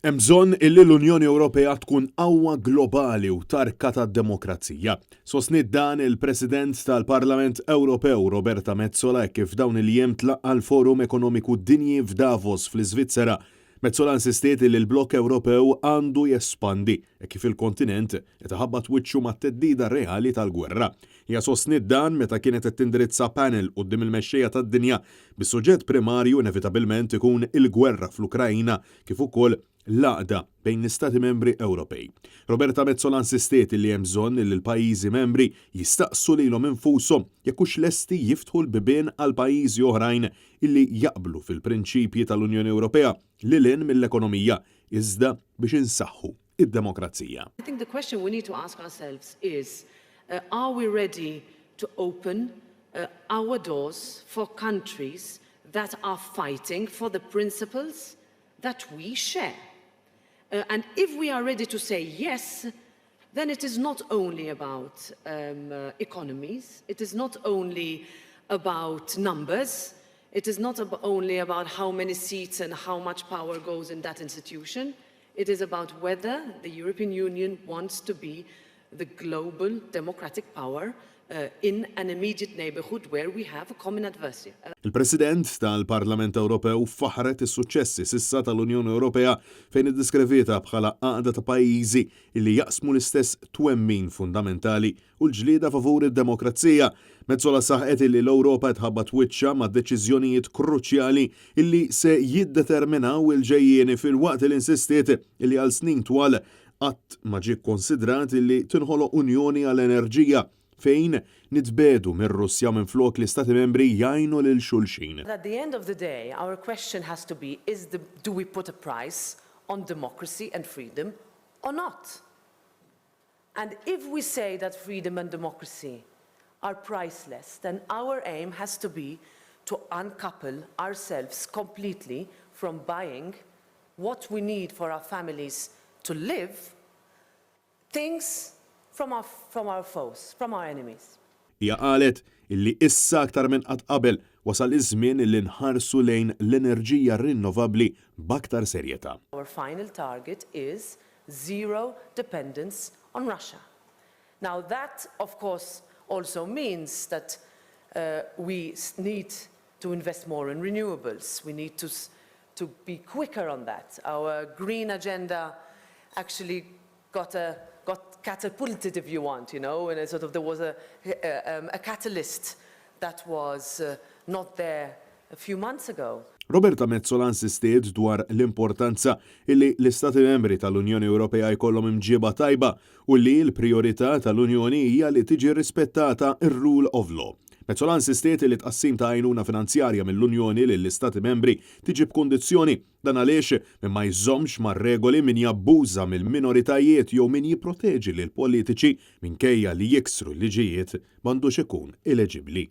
Hemm bżonn illi l-Unjoni Ewropea tkun qawwa globali u tarka tad-demokrazija. Sostniet dan il-President tal-Parlament Ewropew Roberta Metsola kif dawn il-jiem tlaqqa l-Forum Ekonomiku Dinji f'Davos fl-Iżvizzera. Metsola insistiet li l-Blokk Ewropew għandu jespandi kif il-kontinent qed iħabbat wiċċu mat-teddida reali tal-gwerra. Hija sostniet dan meta kienet qed tindirizza panel quddiem il-mexxejja tad-dinja bis-suġġett primarju inevitabilment ikun il-gwerra fl-Ukrajna kif ukoll l-għaqda bejn l-Istati membri Ewropej. Roberta Metsola insistiet li hemm bżonn li l-pajjiżi membri jistaqsu lilhom infushom jekk hux lesti jiftħu l-bibien għal pajjiżi oħrajn illi jaqblu fil-prinċipji tal-Unjoni Ewropea lil hinn mill-ekonomija iżda biex insaħħu id-demokrazija. I think the question we need to ask ourselves is, are we ready to open our doors for countries that are fighting for the principles that we share? And if we are ready to say yes, then it is not only about economies, it is not only about numbers, it is not only about how many seats and how much power goes in that institution, it is about whether the European Union wants to be the global democratic power in an immediate neighborhood where we have a common adversary. Il-President tal-Parlament Ewropew faħret is-suċċessi sissa tal-Unjoni Ewropea fejn iddiskrivita bħala għaqda ta' pajjiżi li jaqsmu l-istess twemmin fundamentali u l-ġlieda favur id-demokrazija. Metsola saħqet li l-Ewropa tħabbat wiċċa ma' deċiżjonijiet kruċjali illi se jiddeterminaw il-ġejjieni fil-waqt li insistiet illi għal snin twal qatt ma ġie konsidrat illi tinħoloq Unjoni għall-Enerġija fejn nitbedu mir-Russja minflok l-Istati membri jgħinu lil xulxin. At the end of the day, our question has to be, do we put a price on democracy and freedom or not? And if we say that freedom and democracy are priceless, then our aim has to be to uncouple ourselves completely from buying what we need for our families to live, things from our foes, from our enemies. Hija qalet illi issa aktar minn qatt qabel wasal iż-żmien illi nħarsu lejn l-enerġija rinnovabbli b'aktar serjetà. Our final target is zero dependence on Russia. Now that, of course, also means that we need to invest more in renewables. We need to be quicker on that. Our green agenda actually got catapulted, if you want, you know, and there was a catalyst that was not there a few months ago. Roberta Metsola insistiet dwar l-importanza illi l-Istati membri tal-Unjoni Ewropea jkollhom imġieba tajba u li l-prijorità tal-Unjoni hija li tiġi rispettata ir-rule of law. Metsola insistiet li tqassim ta' għajnuna finanzjarja mill-Unjoni lill-Istati membri tiġi b'kundizzjoni dan għaliex minn ma jżommx mar-regoli min jabbuża mill-minoritajiet jew min jipproteġi lil politiċi minkejja li jiksru l-liġijiet m'għandux ikun eleġibbli.